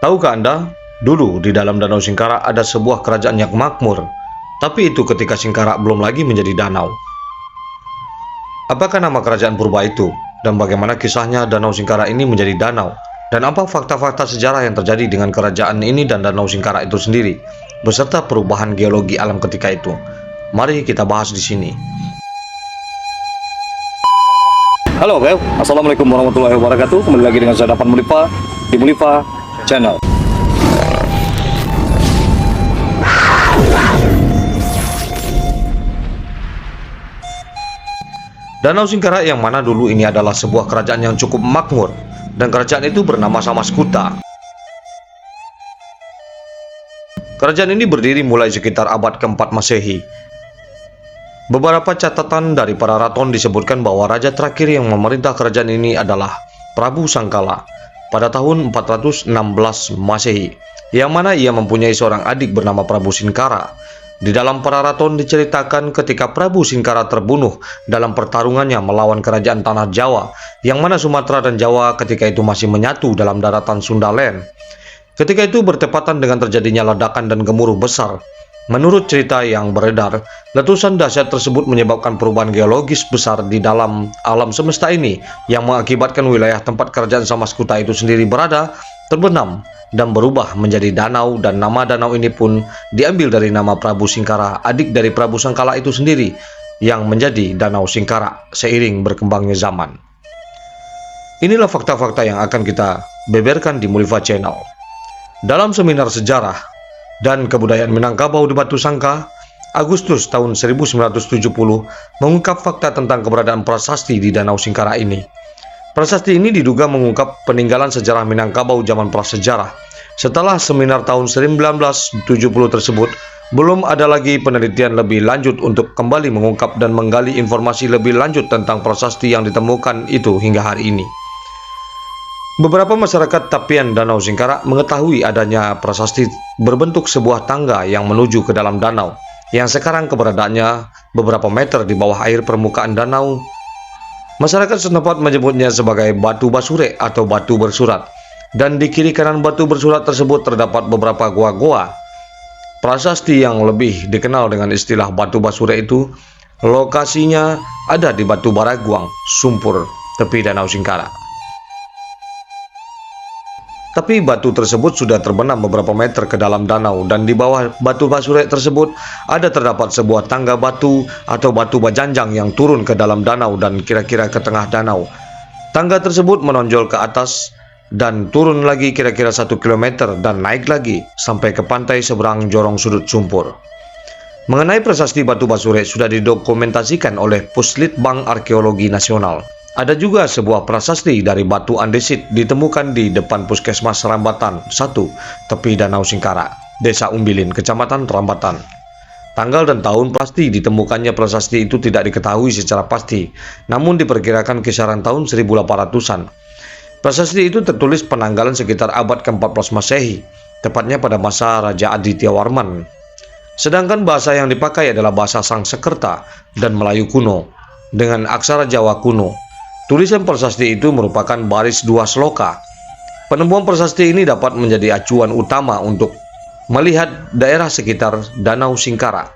Tahukah Anda, dulu di dalam Danau Singkara ada sebuah kerajaan yang makmur, tapi itu ketika Singkara belum lagi menjadi danau. Apakah nama kerajaan purba itu, dan bagaimana kisahnya Danau Singkara ini menjadi danau? Dan apa fakta-fakta sejarah yang terjadi dengan kerajaan ini dan Danau Singkara itu sendiri, beserta perubahan geologi alam ketika itu? Mari kita bahas di sini. Halo guys, assalamualaikum warahmatullahi wabarakatuh. Kembali lagi dengan saya Dapan Mulifa di Mulifa Channel. Danau Singkara yang mana dulu ini adalah sebuah kerajaan yang cukup makmur, dan kerajaan itu bernama Samaskuta. Kerajaan ini berdiri mulai sekitar abad ke-4 Masehi. Beberapa catatan dari para raton disebutkan bahwa raja terakhir yang memerintah kerajaan ini adalah Prabu Sangkala pada tahun 416 Masehi, yang mana ia mempunyai seorang adik bernama Prabu Singkara. Di dalam para raton diceritakan ketika Prabu Singkara terbunuh dalam pertarungannya melawan kerajaan Tanah Jawa, yang mana Sumatera dan Jawa ketika itu masih menyatu dalam daratan Sundaland. Ketika itu bertepatan dengan terjadinya ledakan dan gemuruh besar. Menurut cerita yang beredar, letusan dahsyat tersebut menyebabkan perubahan geologis besar di dalam alam semesta ini yang mengakibatkan wilayah tempat kerajaan Samaskuta itu sendiri berada terbenam dan berubah menjadi danau, dan nama danau ini pun diambil dari nama Prabu Singkara, adik dari Prabu Sangkala itu sendiri, yang menjadi Danau Singkara seiring berkembangnya zaman. Inilah fakta-fakta yang akan kita beberkan di Mulifa Channel. Dalam seminar sejarah dan kebudayaan Minangkabau di Batu Sangka, Agustus tahun 1970 mengungkap fakta tentang keberadaan prasasti di Danau Singkara ini. Prasasti ini diduga mengungkap peninggalan sejarah Minangkabau zaman prasejarah. Setelah seminar tahun 1970 tersebut, belum ada lagi penelitian lebih lanjut untuk kembali mengungkap dan menggali informasi lebih lanjut tentang prasasti yang ditemukan itu hingga hari ini. Beberapa masyarakat tapian Danau Singkara mengetahui adanya prasasti berbentuk sebuah tangga yang menuju ke dalam danau, yang sekarang keberadaannya beberapa meter di bawah air permukaan danau. Masyarakat setempat menyebutnya sebagai batu basure atau batu bersurat, dan di kiri kanan batu bersurat tersebut terdapat beberapa goa-goa. Prasasti yang lebih dikenal dengan istilah batu basure itu, lokasinya ada di Batu Baraguang, Sumpur, tepi Danau Singkara. Tapi batu tersebut sudah terbenam beberapa meter ke dalam danau, dan di bawah batu basure tersebut ada terdapat sebuah tangga batu atau batu bajanjang yang turun ke dalam danau dan kira-kira ke tengah danau. Tangga tersebut menonjol ke atas dan turun lagi kira-kira 1 km dan naik lagi sampai ke pantai seberang Jorong Sudut Sumpur. Mengenai prasasti batu basure sudah didokumentasikan oleh Puslitbang Arkeologi Nasional. Ada juga sebuah prasasti dari batu andesit ditemukan di depan Puskesmas Rambatan 1, tepi Danau Singkara, Desa Umbilin, Kecamatan Rambatan. Tanggal dan tahun pasti ditemukannya prasasti itu tidak diketahui secara pasti, namun diperkirakan kisaran tahun 1800-an. Prasasti itu tertulis penanggalan sekitar abad ke-14 Masehi, tepatnya pada masa Raja Aditya Warman. Sedangkan bahasa yang dipakai adalah bahasa Sangsekerta dan Melayu kuno dengan aksara Jawa kuno. Tulisan prasasti itu merupakan baris 2 sloka. Penemuan prasasti ini dapat menjadi acuan utama untuk melihat daerah sekitar Danau Singkara.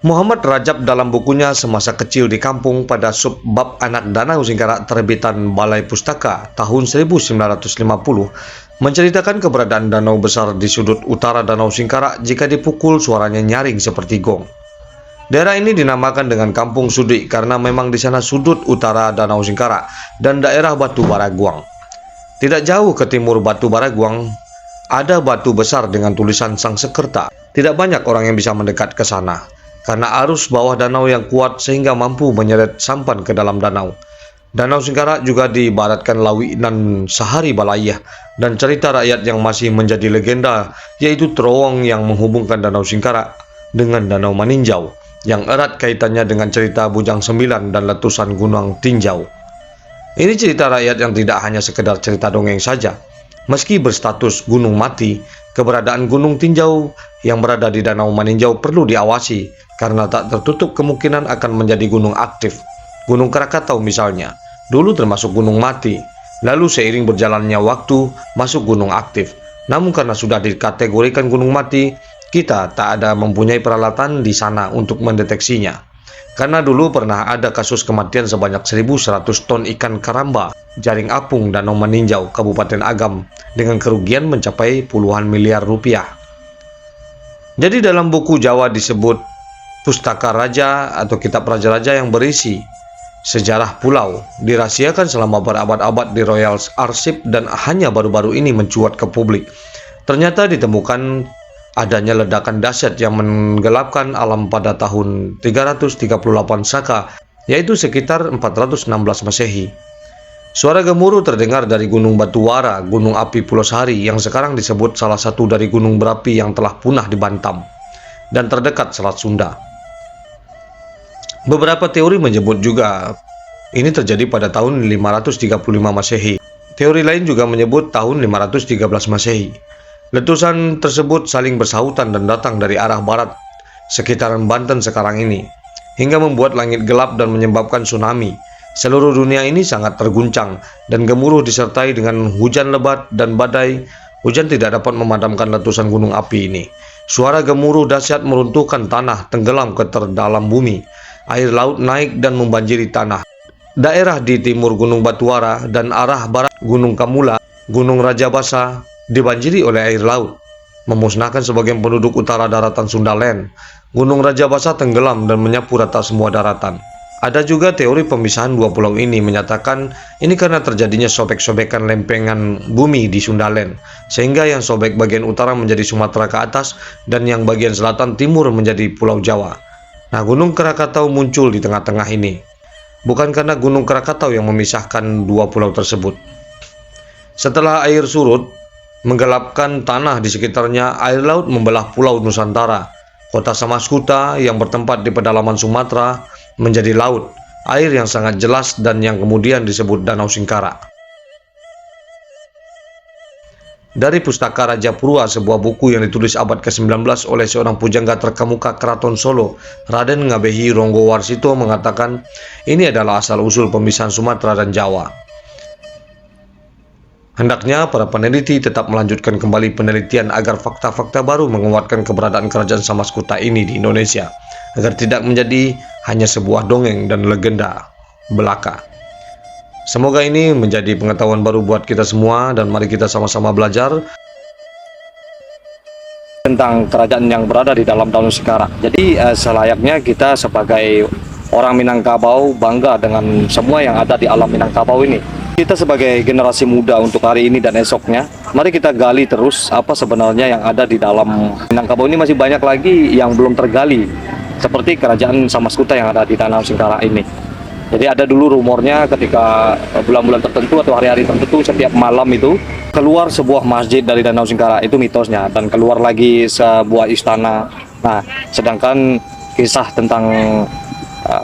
Muhammad Rajab dalam bukunya Semasa Kecil di Kampung pada subbab Anak Danau Singkara terbitan Balai Pustaka tahun 1950 menceritakan keberadaan danau besar di sudut utara Danau Singkara jika dipukul suaranya nyaring seperti gong. Daerah ini dinamakan dengan Kampung Sudi karena memang di sana sudut utara Danau Singkara dan daerah Batu Baraguang. Tidak jauh ke timur Batu Baraguang ada batu besar dengan tulisan Sangsekerta. Tidak banyak orang yang bisa mendekat ke sana karena arus bawah danau yang kuat sehingga mampu menyeret sampan ke dalam danau. Danau Singkara juga diibaratkan lawinan sehari balayah, dan cerita rakyat yang masih menjadi legenda yaitu terowong yang menghubungkan Danau Singkara dengan Danau Maninjau, yang erat kaitannya dengan cerita Bujang Sembilan dan letusan Gunung Tinjau. Ini cerita rakyat yang tidak hanya sekedar cerita dongeng saja. Meski berstatus gunung mati, keberadaan Gunung Tinjau yang berada di Danau Maninjau perlu diawasi karena tak tertutup kemungkinan akan menjadi gunung aktif. Gunung Krakatau misalnya, dulu termasuk gunung mati. Lalu seiring berjalannya waktu, masuk gunung aktif. Namun karena sudah dikategorikan gunung mati, kita tak ada mempunyai peralatan di sana untuk mendeteksinya. Karena dulu pernah ada kasus kematian sebanyak 1.100 ton ikan karamba, jaring apung, danau meninjau, Kabupaten Agam, dengan kerugian mencapai puluhan miliar rupiah. Jadi dalam buku Jawa disebut Pustaka Raja atau Kitab Raja-Raja yang berisi sejarah pulau, dirahasiakan selama berabad-abad di Royal Archive dan hanya baru-baru ini mencuat ke publik. Ternyata ditemukan adanya ledakan dahsyat yang menggelapkan alam pada tahun 338 Saka, yaitu sekitar 416 Masehi. Suara gemuruh terdengar dari Gunung Batuwara, gunung api Pulau Sari yang sekarang disebut salah satu dari gunung berapi yang telah punah di Batam dan terdekat Selat Sunda. Beberapa teori menyebut juga ini terjadi pada tahun 535 Masehi. Teori lain juga menyebut tahun 513 Masehi. Letusan tersebut saling bersahutan dan datang dari arah barat sekitaran Banten sekarang ini, hingga membuat langit gelap dan menyebabkan tsunami. Seluruh dunia ini sangat terguncang dan gemuruh disertai dengan hujan lebat dan badai. Hujan tidak dapat memadamkan letusan gunung api ini. Suara gemuruh dahsyat meruntuhkan tanah, tenggelam ke terdalam bumi. Air laut naik dan membanjiri tanah. Daerah di timur Gunung Batuwara dan arah barat Gunung Kamula, Gunung Rajabasa dibanjiri oleh air laut, memusnahkan sebagian penduduk utara daratan Sundaland. Gunung Rajabasa tenggelam dan menyapu rata semua daratan. Ada juga teori pemisahan dua pulau ini menyatakan ini karena terjadinya sobek-sobekan lempengan bumi di Sundaland, sehingga yang sobek bagian utara menjadi Sumatera ke atas dan yang bagian selatan timur menjadi Pulau Jawa. Nah, Gunung Krakatau muncul di tengah-tengah ini. Bukan karena Gunung Krakatau yang memisahkan dua pulau tersebut. Setelah air surut, menggelapkan tanah di sekitarnya, air laut membelah Pulau Nusantara. Kota Samaskuta yang bertempat di pedalaman Sumatera menjadi laut, air yang sangat jelas dan yang kemudian disebut Danau Singkara. Dari Pustaka Raja Purwa, sebuah buku yang ditulis abad ke-19 oleh seorang pujangga terkemuka Keraton Solo, Raden Ngabehi Ronggowarsito, mengatakan ini adalah asal-usul pemisahan Sumatera dan Jawa. Hendaknya para peneliti tetap melanjutkan kembali penelitian agar fakta-fakta baru menguatkan keberadaan kerajaan Samaskuta ini di Indonesia, agar tidak menjadi hanya sebuah dongeng dan legenda belaka. Semoga ini menjadi pengetahuan baru buat kita semua dan mari kita sama-sama belajar tentang kerajaan yang berada di dalam Danau Singkara. Jadi selayaknya kita sebagai orang Minangkabau bangga dengan semua yang ada di alam Minangkabau ini. Kita sebagai generasi muda untuk hari ini dan esoknya, mari kita gali terus apa sebenarnya yang ada di dalam Minangkabau ini. Masih banyak lagi yang belum tergali, seperti kerajaan Samaskuta yang ada di Danau Singkara ini. Jadi ada dulu rumornya ketika bulan-bulan tertentu atau hari-hari tertentu setiap malam itu keluar sebuah masjid dari Danau Singkara, itu mitosnya, dan keluar lagi sebuah istana. Nah, sedangkan kisah tentang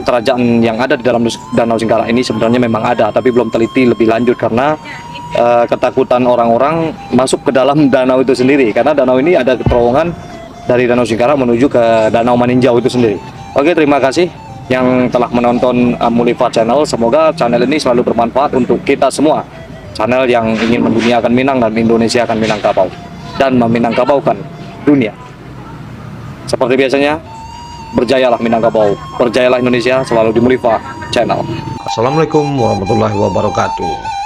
kerajaan yang ada di dalam Danau Singkara ini sebenarnya memang ada, tapi belum teliti lebih lanjut karena ketakutan orang-orang masuk ke dalam danau itu sendiri, karena danau ini ada terowongan dari Danau Singkara menuju ke Danau Meninjau itu sendiri. Oke, terima kasih yang telah menonton Mulifa Channel. Semoga channel ini selalu bermanfaat untuk kita semua, channel yang ingin menduniakan Minang dan Indonesia akan Minangkabau dan meminangkabaukan dunia. Seperti biasanya, berjayalah Minangkabau, berjayalah Indonesia, selalu di Mulifa Channel. Assalamualaikum warahmatullahi wabarakatuh.